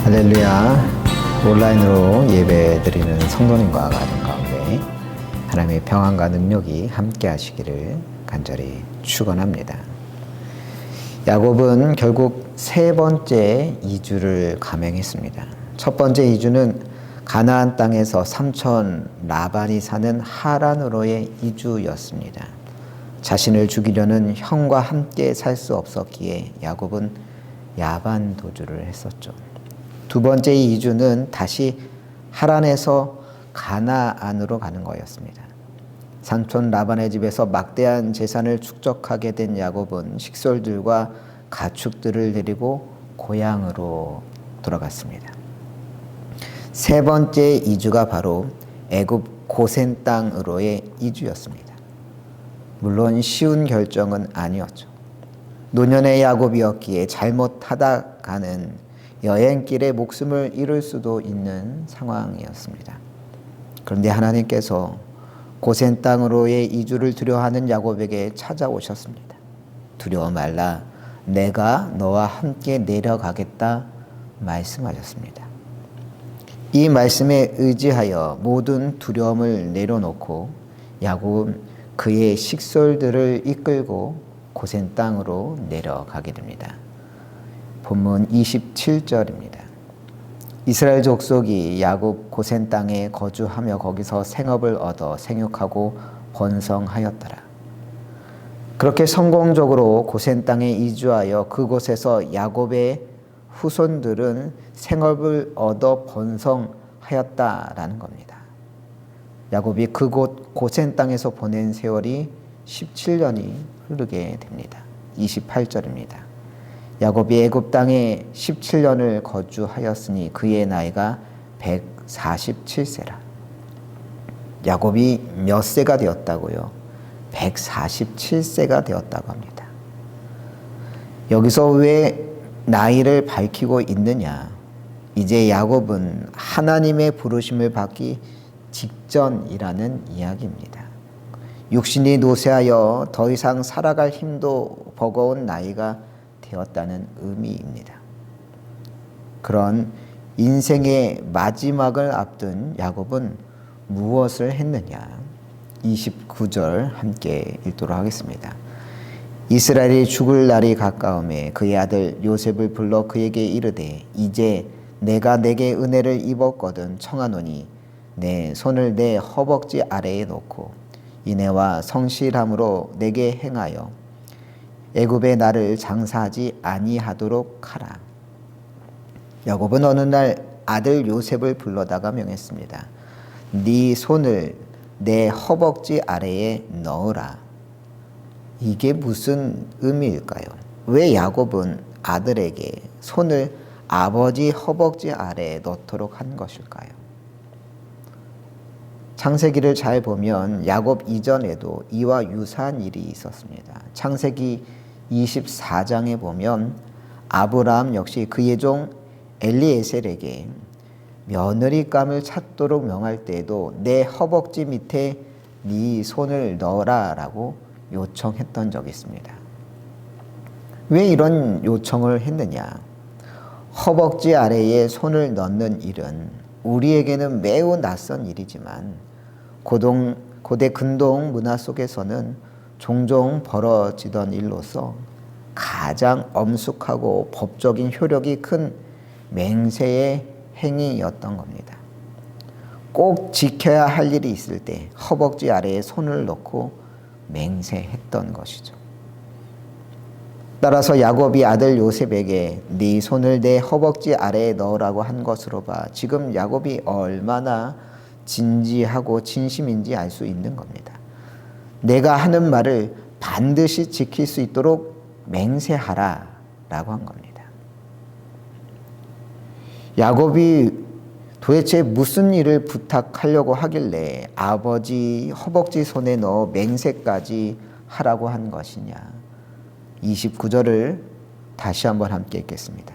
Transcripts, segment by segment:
할렐루야. 온라인으로 예배 드리는 성도님과 가정 가운데 하나님의 평안과 능력이 함께 하시기를 간절히 축원합니다. 야곱은 결국 세 번째 이주를 감행했습니다. 첫 번째 이주는 가나안 땅에서 삼촌 라반이 사는 하란으로의 이주였습니다. 자신을 죽이려는 형과 함께 살 수 없었기에 야곱은 야반 도주를 했었죠. 두 번째 이주는 다시 하란에서 가나안으로 가는 거였습니다. 삼촌 라반의 집에서 막대한 재산을 축적하게 된 야곱은 식솔들과 가축들을 데리고 고향으로 돌아갔습니다. 세 번째 이주가 바로 애굽 고센 땅으로의 이주였습니다. 물론 쉬운 결정은 아니었죠. 노년의 야곱이었기에 잘못하다가는 여행길에 목숨을 잃을 수도 있는 상황이었습니다. 그런데 하나님께서 고센 땅으로의 이주를 두려워하는 야곱에게 찾아오셨습니다. 두려워 말라, 내가 너와 함께 내려가겠다 말씀하셨습니다. 이 말씀에 의지하여 모든 두려움을 내려놓고 야곱은 그의 식솔들을 이끌고 고센 땅으로 내려가게 됩니다. 본문 27절입니다. 이스라엘 족속이 야곱 고센 땅에 거주하며 거기서 생업을 얻어 생육하고 번성하였더라. 그렇게 성공적으로 고센 땅에 이주하여 그곳에서 야곱의 후손들은 생업을 얻어 번성하였다라는 겁니다. 야곱이 그곳 고센 땅에서 보낸 세월이 17년이 흐르게 됩니다. 28절입니다. 야곱이 애굽 땅에 17년을 거주하였으니 그의 나이가 147세라. 야곱이 몇 세가 되었다고요? 147세가 되었다고 합니다. 여기서 왜 나이를 밝히고 있느냐? 이제 야곱은 하나님의 부르심을 받기 직전이라는 이야기입니다. 육신이 노쇠하여 더 이상 살아갈 힘도 버거운 나이가 되었다는 의미입니다. 그런 인생의 마지막을 앞둔 야곱은 무엇을 했느냐? 29절 함께 읽도록 하겠습니다. 이스라엘이 죽을 날이 가까우매 그의 아들 요셉을 불러 그에게 이르되 이제 내가 내게 은혜를 입었거든 청하노니 내 손을 내 허벅지 아래에 놓고 인애와 성실함으로 내게 행하여 애굽에 나를 장사하지 아니하도록 하라. 야곱은 어느 날 아들 요셉을 불러다가 명했습니다. 네 손을 내 허벅지 아래에 넣으라. 이게 무슨 의미일까요? 왜 야곱은 아들에게 손을 아버지 허벅지 아래에 넣도록 한 것일까요? 창세기를 잘 보면 야곱 이전에도 이와 유사한 일이 있었습니다. 창세기 24장에 보면 아브라함 역시 그의 종 엘리에셀에게 며느리감을 찾도록 명할 때에도 내 허벅지 밑에 네 손을 넣어라 라고 요청했던 적이 있습니다. 왜 이런 요청을 했느냐? 허벅지 아래에 손을 넣는 일은 우리에게는 매우 낯선 일이지만 고대 근동 문화 속에서는 종종 벌어지던 일로서 가장 엄숙하고 법적인 효력이 큰 맹세의 행위였던 겁니다. 꼭 지켜야 할 일이 있을 때 허벅지 아래에 손을 넣고 맹세했던 것이죠. 따라서 야곱이 아들 요셉에게 네 손을 내 허벅지 아래에 넣으라고 한 것으로 봐 지금 야곱이 얼마나 진지하고 진심인지 알 수 있는 겁니다. 내가 하는 말을 반드시 지킬 수 있도록 맹세하라 라고 한 겁니다. 야곱이 도대체 무슨 일을 부탁하려고 하길래 아버지 허벅지 손에 넣어 맹세까지 하라고 한 것이냐? 29절을 다시 한번 함께 읽겠습니다.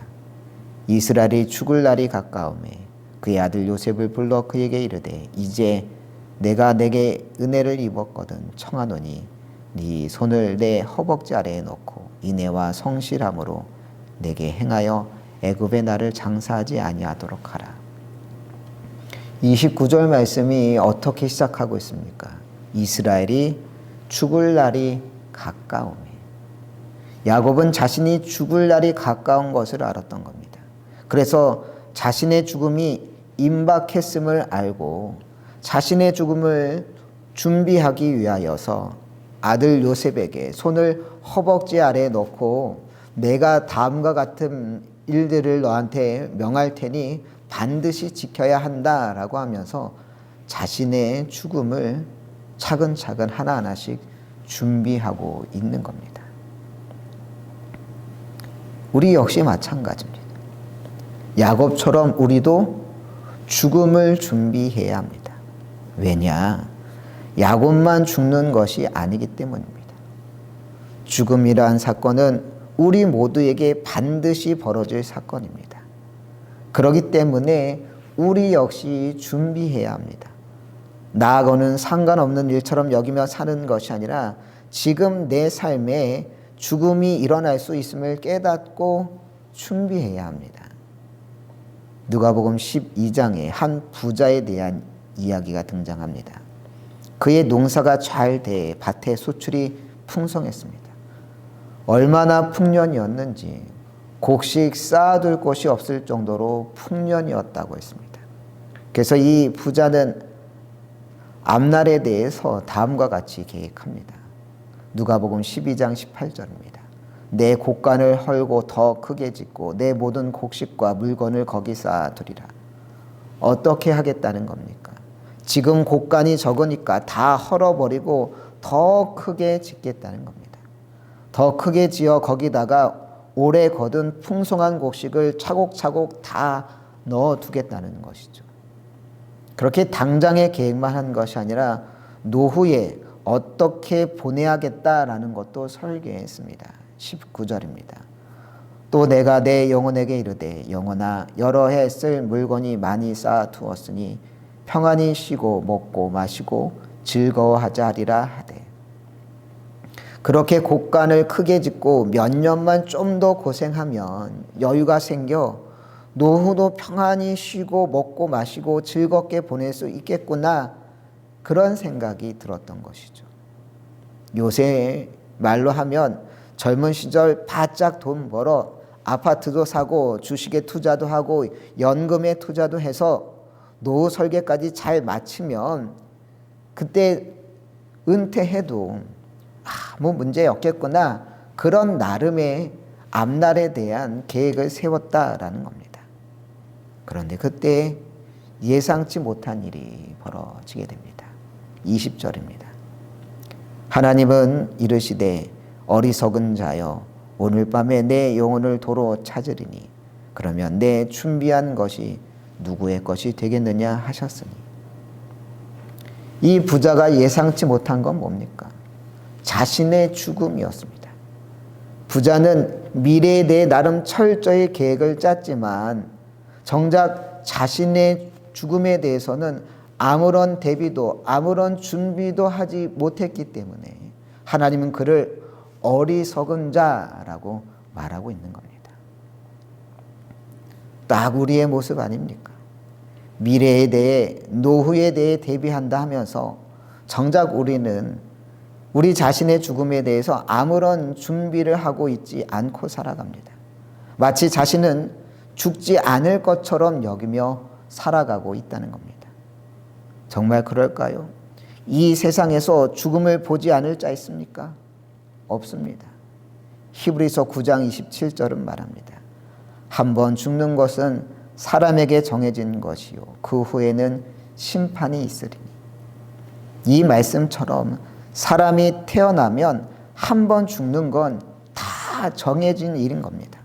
이스라엘이 죽을 날이 가까우매 그의 아들 요셉을 불러 그에게 이르되 이제 내가 내게 은혜를 입었거든 청하노니 네 손을 내 허벅지 아래에 놓고 인애와 성실함으로 내게 행하여 애굽에 나를 장사하지 아니하도록 하라. 29절 말씀이 어떻게 시작하고 있습니까? 이스라엘이 죽을 날이 가까우니. 야곱은 자신이 죽을 날이 가까운 것을 알았던 겁니다. 그래서 자신의 죽음이 임박했음을 알고 자신의 죽음을 준비하기 위하여서 아들 요셉에게 손을 허벅지 아래에 넣고 내가 다음과 같은 일들을 너한테 명할 테니 반드시 지켜야 한다라고 하면서 자신의 죽음을 차근차근 하나하나씩 준비하고 있는 겁니다. 우리 역시 마찬가지입니다. 야곱처럼 우리도 죽음을 준비해야 합니다. 왜냐? 야곱만 죽는 것이 아니기 때문입니다. 죽음이라는 사건은 우리 모두에게 반드시 벌어질 사건입니다. 그렇기 때문에 우리 역시 준비해야 합니다. 나하고는 상관없는 일처럼 여기며 사는 것이 아니라 지금 내 삶에 죽음이 일어날 수 있음을 깨닫고 준비해야 합니다. 누가복음 12장에 한 부자에 대한 이야기가 등장합니다. 그의 농사가 잘 돼 밭에 소출이 풍성했습니다. 얼마나 풍년이었는지 곡식 쌓아둘 곳이 없을 정도로 풍년이었다고 했습니다. 그래서 이 부자는 앞날에 대해서 다음과 같이 계획합니다. 누가복음 12장 18절입니다. 내 곡간을 헐고 더 크게 짓고 내 모든 곡식과 물건을 거기 쌓아두리라. 어떻게 하겠다는 겁니까? 지금 곡간이 적으니까 다 헐어버리고 더 크게 짓겠다는 겁니다. 더 크게 지어 거기다가 오래 거둔 풍성한 곡식을 차곡차곡 다 넣어두겠다는 것이죠. 그렇게 당장의 계획만 한 것이 아니라 노후에 어떻게 보내야겠다라는 것도 설계했습니다. 19절입니다. 또 내가 내 영혼에게 이르되 영혼아 여러 해 쓸 물건이 많이 쌓아두었으니 평안히 쉬고 먹고 마시고 즐거워하자 하리라 하되 그렇게 곡간을 크게 짓고 몇 년만 좀 더 고생하면 여유가 생겨 노후도 평안히 쉬고 먹고 마시고 즐겁게 보낼 수 있겠구나 그런 생각이 들었던 것이죠. 요새 말로 하면 젊은 시절 바짝 돈 벌어 아파트도 사고 주식에 투자도 하고 연금에 투자도 해서 노후 설계까지 잘 마치면 그때 은퇴해도 아무 문제 없겠구나 그런 나름의 앞날에 대한 계획을 세웠다라는 겁니다. 그런데 그때 예상치 못한 일이 벌어지게 됩니다. 20절입니다. 하나님은 이르시되 어리석은 자여 오늘 밤에 내 영혼을 도로 찾으리니 그러면 내 준비한 것이 누구의 것이 되겠느냐 하셨으니 이 부자가 예상치 못한 건 뭡니까? 자신의 죽음이었습니다. 부자는 미래에 대해 나름 철저히 계획을 짰지만 정작 자신의 죽음에 대해서는 아무런 대비도 아무런 준비도 하지 못했기 때문에 하나님은 그를 어리석은 자라고 말하고 있는 겁니다. 딱 우리의 모습 아닙니까? 미래에 대해 노후에 대해 대비한다 하면서 정작 우리는 우리 자신의 죽음에 대해서 아무런 준비를 하고 있지 않고 살아갑니다. 마치 자신은 죽지 않을 것처럼 여기며 살아가고 있다는 겁니다. 정말 그럴까요? 이 세상에서 죽음을 보지 않을 자 있습니까? 없습니다. 히브리서 9장 27절은 말합니다. 한번 죽는 것은 사람에게 정해진 것이요 그 후에는 심판이 있으리니. 이 말씀처럼 사람이 태어나면 한 번 죽는 건 다 정해진 일인 겁니다.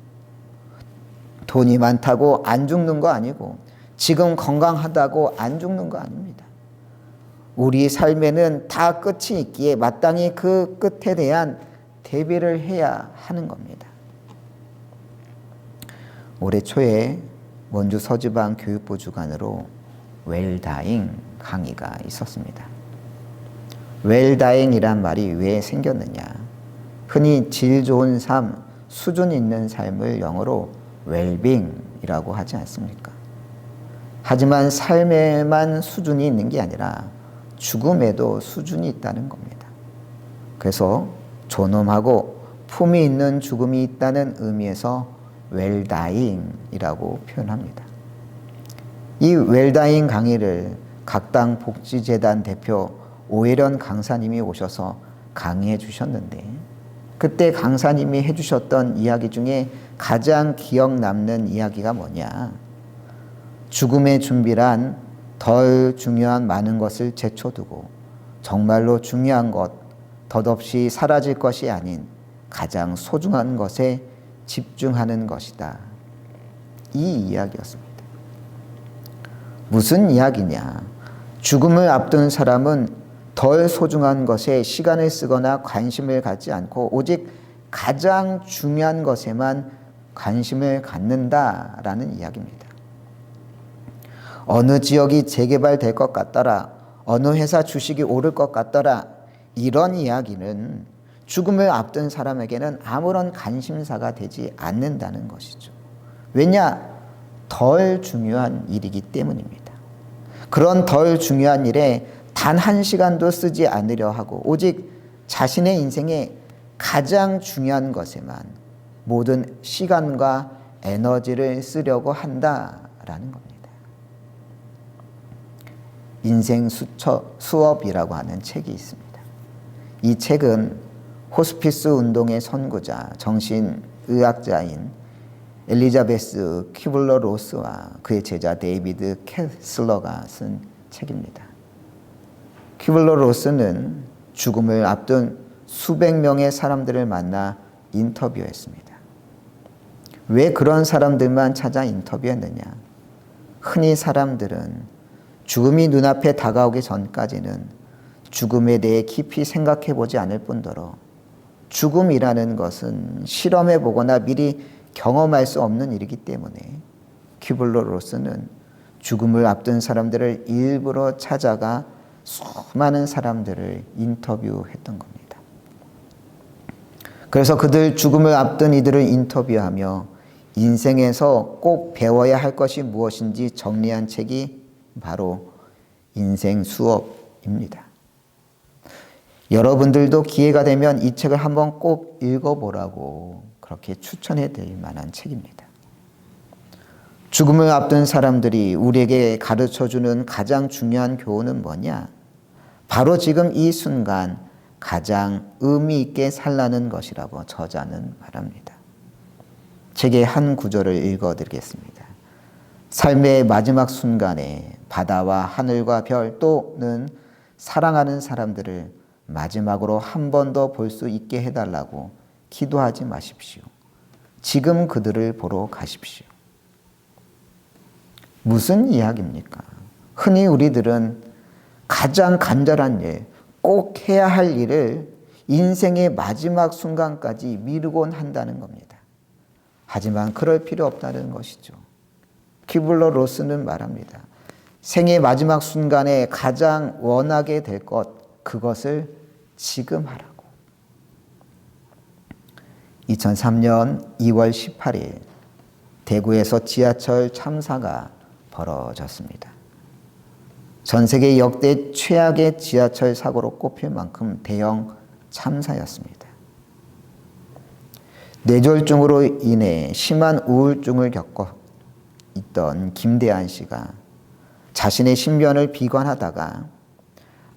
돈이 많다고 안 죽는 거 아니고 지금 건강하다고 안 죽는 거 아닙니다. 우리 삶에는 다 끝이 있기에 마땅히 그 끝에 대한 대비를 해야 하는 겁니다. 올해 초에 원주 서지방 교육부 주관으로 웰다잉 강의가 있었습니다. 웰다잉이란 말이 왜 생겼느냐? 흔히 질 좋은 삶, 수준 있는 삶을 영어로 웰빙이라고 하지 않습니까? 하지만 삶에만 수준이 있는 게 아니라 죽음에도 수준이 있다는 겁니다. 그래서 존엄하고 품이 있는 죽음이 있다는 의미에서 웰다잉이라고 표현합니다. 이 웰다잉 강의를 각당 복지재단 대표 오혜련 강사님이 오셔서 강의해 주셨는데, 그때 강사님이 해주셨던 이야기 중에 가장 기억 남는 이야기가 뭐냐? 죽음의 준비란 덜 중요한 많은 것을 제쳐두고 정말로 중요한 것, 덧없이 사라질 것이 아닌 가장 소중한 것에 집중하는 것이다. 이 이야기였습니다. 무슨 이야기냐? 죽음을 앞둔 사람은 덜 소중한 것에 시간을 쓰거나 관심을 갖지 않고 오직 가장 중요한 것에만 관심을 갖는다라는 이야기입니다. 어느 지역이 재개발될 것 같더라, 어느 회사 주식이 오를 것 같더라, 이런 이야기는 죽음을 앞둔 사람에게는 아무런 관심사가 되지 않는다는 것이죠. 왜냐? 덜 중요한 일이기 때문입니다. 그런 덜 중요한 일에 단 한 시간도 쓰지 않으려 하고 오직 자신의 인생에 가장 중요한 것에만 모든 시간과 에너지를 쓰려고 한다라는 겁니다. 인생 수업이라고 하는 책이 있습니다. 이 책은 호스피스 운동의 선구자, 정신의학자인 엘리자베스 큐블러 로스와 그의 제자 데이비드 캐슬러가 쓴 책입니다. 큐블러 로스는 죽음을 앞둔 수백 명의 사람들을 만나 인터뷰했습니다. 왜 그런 사람들만 찾아 인터뷰했느냐? 흔히 사람들은 죽음이 눈앞에 다가오기 전까지는 죽음에 대해 깊이 생각해 보지 않을 뿐더러 죽음이라는 것은 실험해 보거나 미리 경험할 수 없는 일이기 때문에 큐블러 로스는 죽음을 앞둔 사람들을 일부러 찾아가 수많은 사람들을 인터뷰했던 겁니다. 그래서 그들 죽음을 앞둔 이들을 인터뷰하며 인생에서 꼭 배워야 할 것이 무엇인지 정리한 책이 바로 인생 수업입니다. 여러분들도 기회가 되면 이 책을 한번 꼭 읽어보라고 그렇게 추천해 드릴 만한 책입니다. 죽음을 앞둔 사람들이 우리에게 가르쳐주는 가장 중요한 교훈은 뭐냐? 바로 지금 이 순간 가장 의미 있게 살라는 것이라고 저자는 말합니다. 책의 한 구절을 읽어드리겠습니다. 삶의 마지막 순간에 바다와 하늘과 별 또는 사랑하는 사람들을 마지막으로 한 번 더 볼 수 있게 해달라고 기도하지 마십시오. 지금 그들을 보러 가십시오. 무슨 이야기입니까? 흔히 우리들은 가장 간절한 일, 꼭 해야 할 일을 인생의 마지막 순간까지 미루곤 한다는 겁니다. 하지만 그럴 필요 없다는 것이죠. 큐블러 로스는 말합니다. 생의 마지막 순간에 가장 원하게 될 것, 그것을 지금 하라고. 2003년 2월 18일 대구에서 지하철 참사가 벌어졌습니다. 전 세계 역대 최악의 지하철 사고로 꼽힐 만큼 대형 참사였습니다. 뇌졸중으로 인해 심한 우울증을 겪고 있던 김대한 씨가 자신의 신변을 비관하다가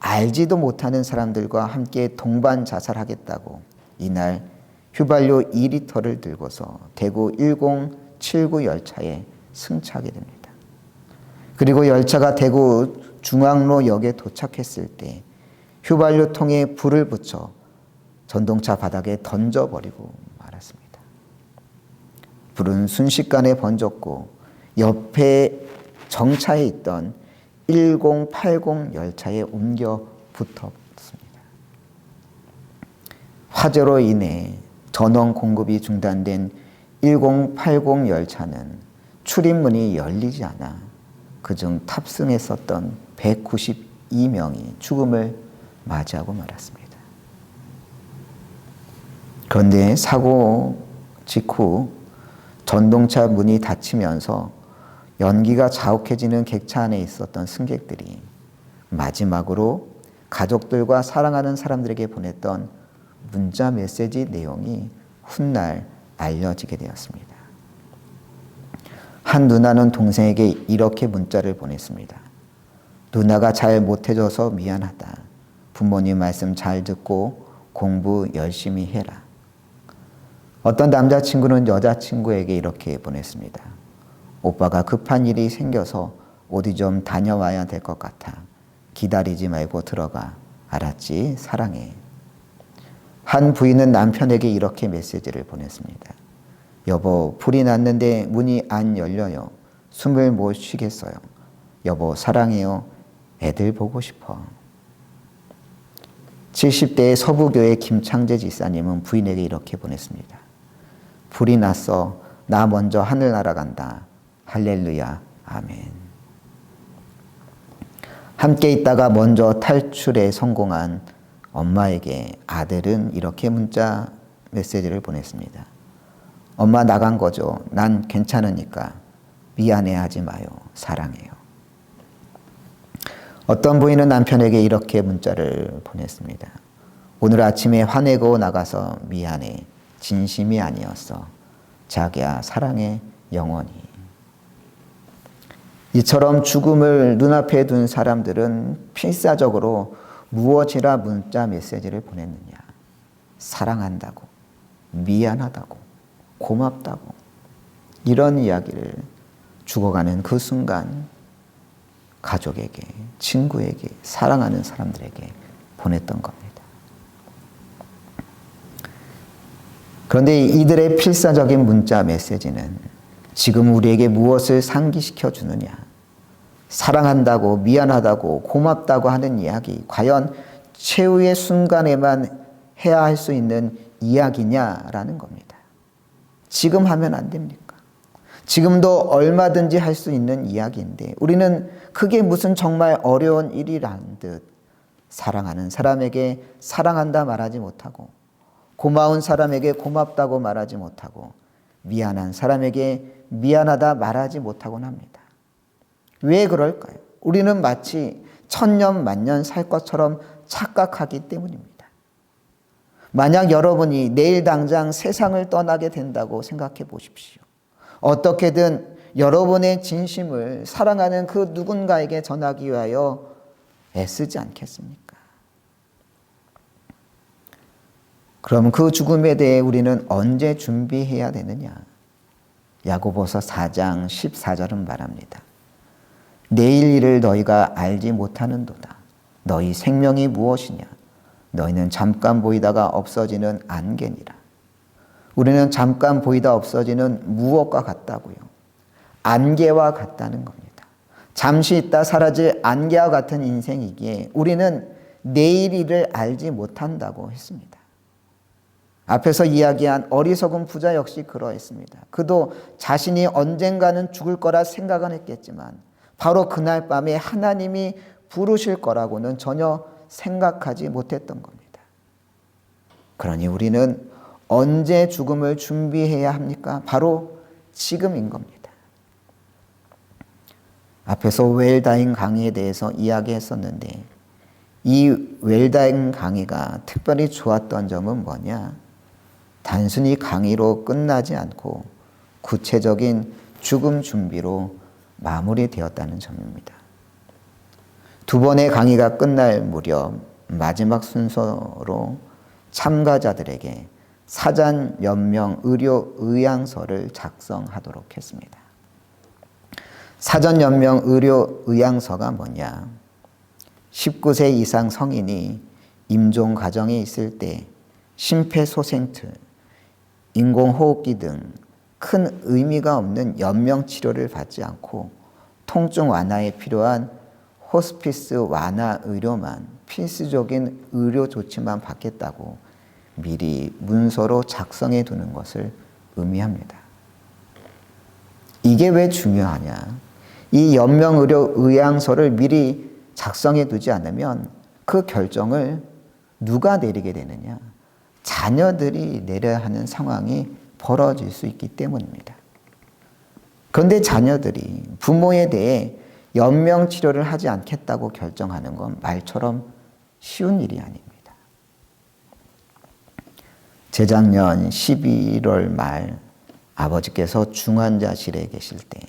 알지도 못하는 사람들과 함께 동반 자살하겠다고 이날 휘발유 2리터를 들고서 대구 1079 열차에 승차하게 됩니다. 그리고 열차가 대구 중앙로역에 도착했을 때 휘발유통에 불을 붙여 전동차 바닥에 던져버리고 말았습니다. 불은 순식간에 번졌고 옆에 정차해 있던 1080 열차에 옮겨 붙었습니다. 화재로 인해 전원 공급이 중단된 1080 열차는 출입문이 열리지 않아 그중 탑승했었던 192명이 죽음을 맞이하고 말았습니다. 그런데 사고 직후 전동차 문이 닫히면서 연기가 자욱해지는 객차 안에 있었던 승객들이 마지막으로 가족들과 사랑하는 사람들에게 보냈던 문자 메시지 내용이 훗날 알려지게 되었습니다. 한 누나는 동생에게 이렇게 문자를 보냈습니다. 누나가 잘 못해줘서 미안하다. 부모님 말씀 잘 듣고 공부 열심히 해라. 어떤 남자친구는 여자친구에게 이렇게 보냈습니다. 오빠가 급한 일이 생겨서 어디 좀 다녀와야 될 것 같아. 기다리지 말고 들어가. 알았지? 사랑해. 한 부인은 남편에게 이렇게 메시지를 보냈습니다. 여보, 불이 났는데 문이 안 열려요. 숨을 못 쉬겠어요. 여보, 사랑해요. 애들 보고 싶어. 70대의 서부교회 김창재 지사님은 부인에게 이렇게 보냈습니다. 불이 났어. 나 먼저 하늘 날아간다. 할렐루야. 아멘. 함께 있다가 먼저 탈출에 성공한 엄마에게 아들은 이렇게 문자 메시지를 보냈습니다. 엄마 나간 거죠. 난 괜찮으니까 미안해하지 마요. 사랑해요. 어떤 부인은 남편에게 이렇게 문자를 보냈습니다. 오늘 아침에 화내고 나가서 미안해. 진심이 아니었어. 자기야 사랑해 영원히. 이처럼 죽음을 눈앞에 둔 사람들은 필사적으로 무엇이라 문자 메시지를 보냈느냐. 사랑한다고, 미안하다고, 고맙다고 이런 이야기를 죽어가는 그 순간 가족에게, 친구에게, 사랑하는 사람들에게 보냈던 겁니다. 그런데 이들의 필사적인 문자 메시지는 지금 우리에게 무엇을 상기시켜 주느냐? 사랑한다고, 미안하다고, 고맙다고 하는 이야기, 과연 최후의 순간에만 해야 할 수 있는 이야기냐라는 겁니다. 지금 하면 안 됩니까? 지금도 얼마든지 할 수 있는 이야기인데 우리는 그게 무슨 정말 어려운 일이란 듯 사랑하는 사람에게 사랑한다 말하지 못하고 고마운 사람에게 고맙다고 말하지 못하고 미안한 사람에게 미안하다 말하지 못하곤 합니다. 왜 그럴까요? 우리는 마치 천년 만년 살 것처럼 착각하기 때문입니다. 만약 여러분이 내일 당장 세상을 떠나게 된다고 생각해 보십시오. 어떻게든 여러분의 진심을 사랑하는 그 누군가에게 전하기 위하여 애쓰지 않겠습니까? 그럼 그 죽음에 대해 우리는 언제 준비해야 되느냐? 야고보서 4장 14절은 말합니다. 내일 일을 너희가 알지 못하는도다. 너희 생명이 무엇이냐? 너희는 잠깐 보이다가 없어지는 안개니라. 우리는 잠깐 보이다 없어지는 무엇과 같다고요? 안개와 같다는 겁니다. 잠시 있다 사라질 안개와 같은 인생이기에 우리는 내일 일을 알지 못한다고 했습니다. 앞에서 이야기한 어리석은 부자 역시 그러했습니다. 그도 자신이 언젠가는 죽을 거라 생각은 했겠지만 바로 그날 밤에 하나님이 부르실 거라고는 전혀 생각하지 못했던 겁니다. 그러니 우리는 언제 죽음을 준비해야 합니까? 바로 지금인 겁니다. 앞에서 웰다잉 강의에 대해서 이야기했었는데 이 웰다잉 강의가 특별히 좋았던 점은 뭐냐? 단순히 강의로 끝나지 않고 구체적인 죽음 준비로 마무리되었다는 점입니다. 두 번의 강의가 끝날 무렵 마지막 순서로 참가자들에게 사전 연명 의료 의향서를 작성하도록 했습니다. 사전 연명 의료 의향서가 뭐냐? 19세 이상 성인이 임종 과정에 있을 때 심폐소생술, 인공호흡기 등 큰 의미가 없는 연명 치료를 받지 않고 통증 완화에 필요한 호스피스 완화 의료만 필수적인 의료 조치만 받겠다고 미리 문서로 작성해 두는 것을 의미합니다. 이게 왜 중요하냐? 이 연명의료 의향서를 미리 작성해 두지 않으면 그 결정을 누가 내리게 되느냐? 자녀들이 내려야 하는 상황이 벌어질 수 있기 때문입니다. 그런데 자녀들이 부모에 대해 연명 치료를 하지 않겠다고 결정하는 건 말처럼 쉬운 일이 아닙니다. 재작년 11월 말 아버지께서 중환자실에 계실 때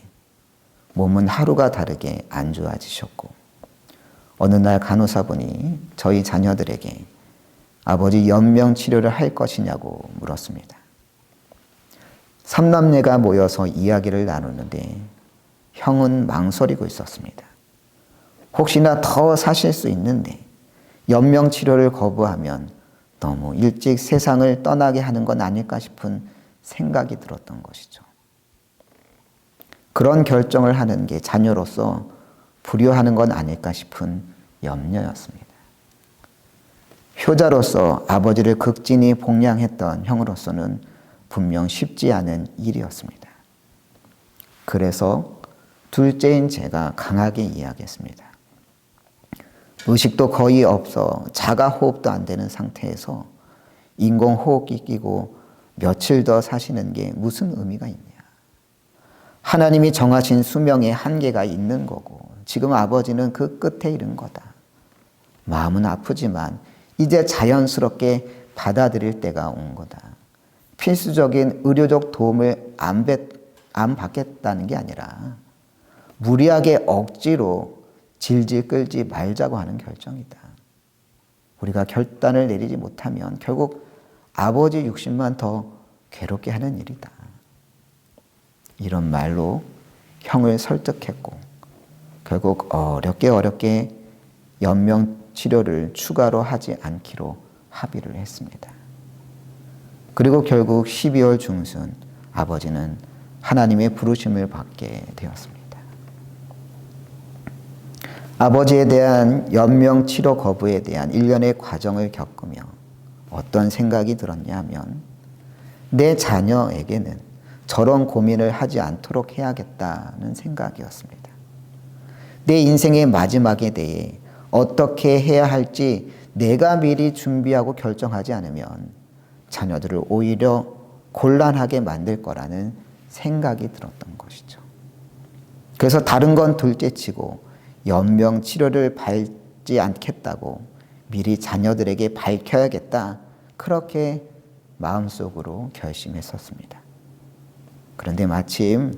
몸은 하루가 다르게 안 좋아지셨고, 어느 날 간호사분이 저희 자녀들에게 아버지 연명 치료를 할 것이냐고 물었습니다. 삼남매가 모여서 이야기를 나누는데 형은 망설이고 있었습니다. 혹시나 더 사실 수 있는데 연명 치료를 거부하면 너무 일찍 세상을 떠나게 하는 건 아닐까 싶은 생각이 들었던 것이죠. 그런 결정을 하는 게 자녀로서 불효하는 건 아닐까 싶은 염려였습니다. 효자로서 아버지를 극진히 복량했던 형으로서는 분명 쉽지 않은 일이었습니다. 그래서 둘째인 제가 강하게 이야기했습니다. 의식도 거의 없어 자가 호흡도 안 되는 상태에서 인공호흡기 끼고 며칠 더 사시는 게 무슨 의미가 있냐. 하나님이 정하신 수명에 한계가 있는 거고 지금 아버지는 그 끝에 이른 거다. 마음은 아프지만 이제 자연스럽게 받아들일 때가 온 거다. 필수적인 의료적 도움을 안 받겠다는 게 아니라 무리하게 억지로 질질 끌지 말자고 하는 결정이다. 우리가 결단을 내리지 못하면 결국 아버지 육신만 더 괴롭게 하는 일이다. 이런 말로 형을 설득했고 결국 어렵게 연명 치료를 추가로 하지 않기로 합의를 했습니다. 그리고 결국 12월 중순 아버지는 하나님의 부르심을 받게 되었습니다. 아버지에 대한 연명 치료 거부에 대한 일련의 과정을 겪으며 어떤 생각이 들었냐 하면 내 자녀에게는 저런 고민을 하지 않도록 해야겠다는 생각이었습니다. 내 인생의 마지막에 대해 어떻게 해야 할지 내가 미리 준비하고 결정하지 않으면 자녀들을 오히려 곤란하게 만들 거라는 생각이 들었던 것이죠. 그래서 다른 건 둘째치고 연명 치료를 밟지 않겠다고 미리 자녀들에게 밝혀야겠다. 그렇게 마음속으로 결심했었습니다. 그런데 마침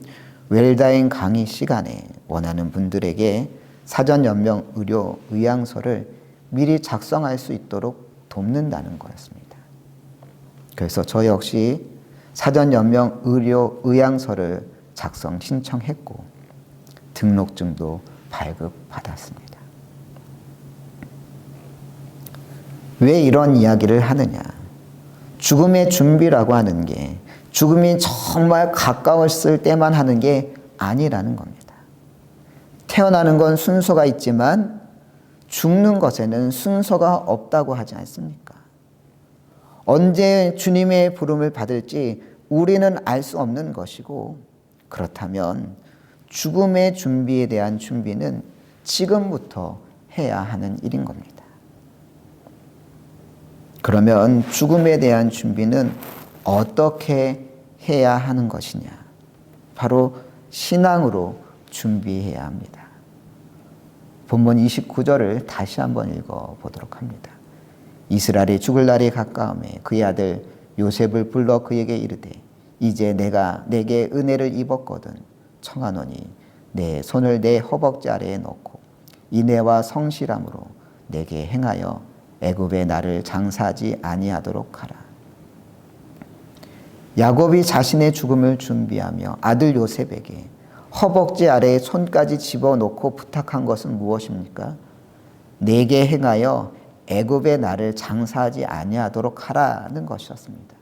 웰다잉 강의 시간에 원하는 분들에게 사전 연명 의료 의향서를 미리 작성할 수 있도록 돕는다는 거였습니다. 그래서 저 역시 사전 연명 의료 의향서를 작성 신청했고 등록증도 발급받았습니다. 왜 이런 이야기를 하느냐? 죽음의 준비라고 하는 게 죽음이 정말 가까웠을 때만 하는 게 아니라는 겁니다. 태어나는 건 순서가 있지만 죽는 것에는 순서가 없다고 하지 않습니까? 언제 주님의 부름을 받을지 우리는 알 수 없는 것이고, 그렇다면 죽음의 준비에 대한 준비는 지금부터 해야 하는 일인 겁니다. 그러면 죽음에 대한 준비는 어떻게 해야 하는 것이냐? 바로 신앙으로 준비해야 합니다. 본문 29절을 다시 한번 읽어보도록 합니다. 이스라엘이 죽을 날이 가까우매 그의 아들 요셉을 불러 그에게 이르되 이제 내가 내게 은혜를 입었거든 청하노니 내 손을 내 허벅지 아래에 놓고 인애와 성실함으로 내게 행하여 애굽에 나를 장사하지 아니하도록 하라. 야곱이 자신의 죽음을 준비하며 아들 요셉에게 허벅지 아래에 손까지 집어넣고 부탁한 것은 무엇입니까? 내게 행하여 애굽에 나를 장사하지 아니하도록 하라는 것이었습니다.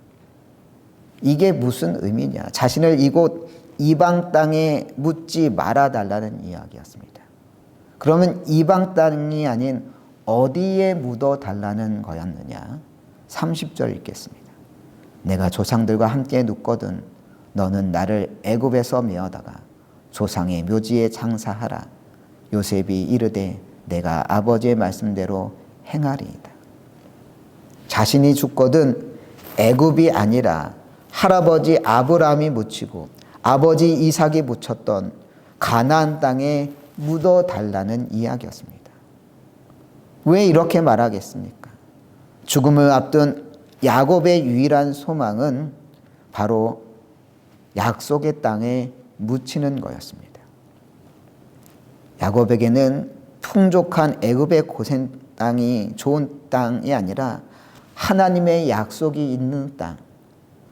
이게 무슨 의미냐? 자신을 이곳 이방 땅에 묻지 말아달라는 이야기였습니다. 그러면 이방 땅이 아닌 어디에 묻어달라는 거였느냐? 30절 읽겠습니다. 내가 조상들과 함께 눕거든 너는 나를 애굽에서 메어다가 조상의 묘지에 장사하라. 요셉이 이르되 내가 아버지의 말씀대로 행하리이다. 자신이 죽거든 애굽이 아니라 할아버지 아브라함이 묻히고 아버지 이삭이 묻혔던 가나안 땅에 묻어달라는 이야기였습니다. 왜 이렇게 말하겠습니까? 죽음을 앞둔 야곱의 유일한 소망은 바로 약속의 땅에 묻히는 거였습니다. 야곱에게는 풍족한 애굽의 고센 땅이 좋은 땅이 아니라 하나님의 약속이 있는 땅,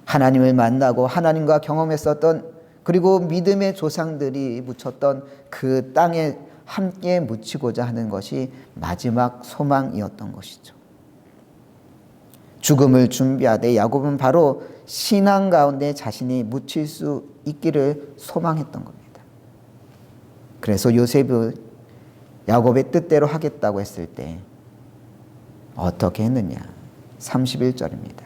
하나님을 만나고 하나님과 경험했었던, 그리고 믿음의 조상들이 묻혔던 그 땅에 함께 묻히고자 하는 것이 마지막 소망이었던 것이죠. 죽음을 준비하되 야곱은 바로 신앙 가운데 자신이 묻힐 수 있기를 소망했던 겁니다. 그래서 요셉은 야곱의 뜻대로 하겠다고 했을 때 어떻게 했느냐? 31절입니다.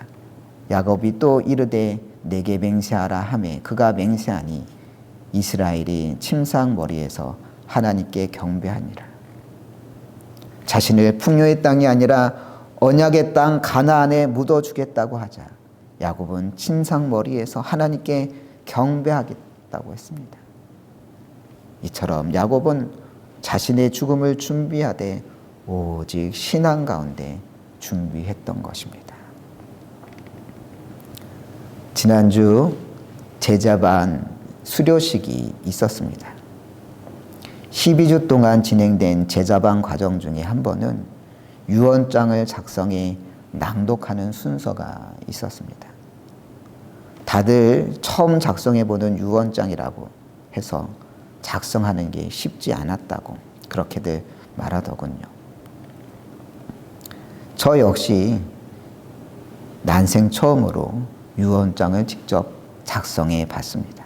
야곱이 또 이르되 내게 맹세하라 하매 그가 맹세하니 이스라엘이 침상머리에서 하나님께 경배하니라. 자신을 풍요의 땅이 아니라 언약의 땅 가나안에 묻어주겠다고 하자 야곱은 침상머리에서 하나님께 경배하겠다고 했습니다. 이처럼 야곱은 자신의 죽음을 준비하되 오직 신앙 가운데 준비했던 것입니다. 지난주 제자반 수료식이 있었습니다. 12주 동안 진행된 제자반 과정 중에 한 번은 유언장을 작성해 낭독하는 순서가 있었습니다. 다들 처음 작성해보는 유언장이라고 해서 작성하는 게 쉽지 않았다고 그렇게들 말하더군요. 저 역시 난생 처음으로 유언장을 직접 작성해 봤습니다.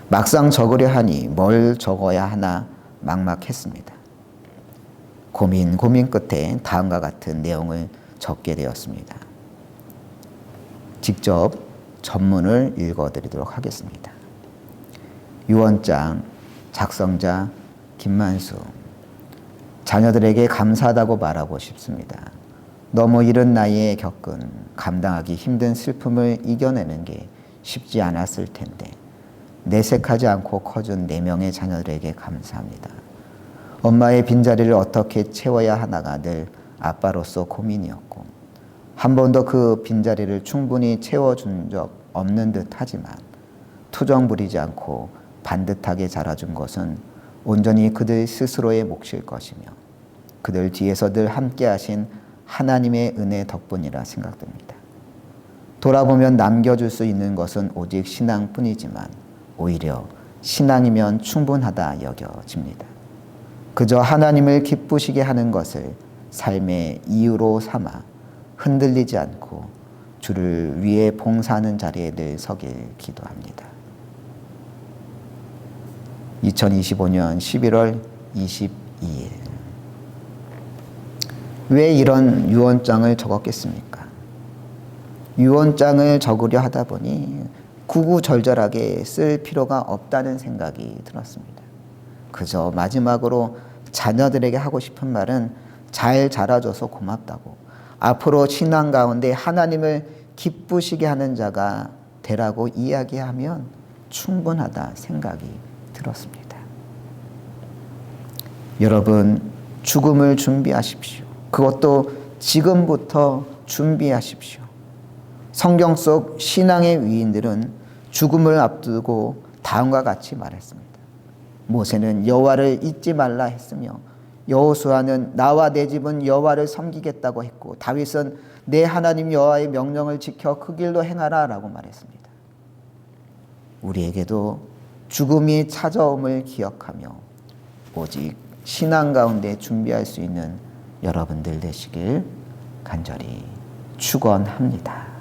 막상 적으려 하니 뭘 적어야 하나 막막했습니다. 고민 끝에 다음과 같은 내용을 적게 되었습니다. 직접 전문을 읽어드리도록 하겠습니다. 유언장 작성자 김만수. 자녀들에게 감사하다고 말하고 싶습니다. 너무 이른 나이에 겪은 감당하기 힘든 슬픔을 이겨내는 게 쉽지 않았을 텐데 내색하지 않고 커준 4명의 자녀들에게 감사합니다. 엄마의 빈자리를 어떻게 채워야 하나가 늘 아빠로서 고민이었고 한 번도 그 빈자리를 충분히 채워준 적 없는 듯 하지만 투정 부리지 않고 반듯하게 자라준 것은 온전히 그들 스스로의 몫일 것이며 그들 뒤에서 늘 함께 하신 하나님의 은혜 덕분이라 생각됩니다. 돌아보면 남겨줄 수 있는 것은 오직 신앙뿐이지만 오히려 신앙이면 충분하다 여겨집니다. 그저 하나님을 기쁘시게 하는 것을 삶의 이유로 삼아 흔들리지 않고 주를 위해 봉사하는 자리에 늘 서길 기도합니다. 2025년 11월 22일. 왜 이런 유언장을 적었겠습니까? 유언장을 적으려 하다 보니 구구절절하게 쓸 필요가 없다는 생각이 들었습니다. 그저 마지막으로 자녀들에게 하고 싶은 말은 잘 자라줘서 고맙다고, 앞으로 신앙 가운데 하나님을 기쁘시게 하는 자가 되라고 이야기하면 충분하다 생각이 들었습니다. 여러분, 죽음을 준비하십시오. 그것도 지금부터 준비하십시오. 성경 속 신앙의 위인들은 죽음을 앞두고 다음과 같이 말했습니다. 모세는 여호와를 잊지 말라 했으며 여호수아는 나와 내 집은 여호와를 섬기겠다고 했고 다윗은 내 하나님 여호와의 명령을 지켜 그 길로 행하라 라고 말했습니다. 우리에게도 죽음이 찾아옴을 기억하며 오직 신앙 가운데 준비할 수 있는 여러분들 되시길 간절히 축원합니다.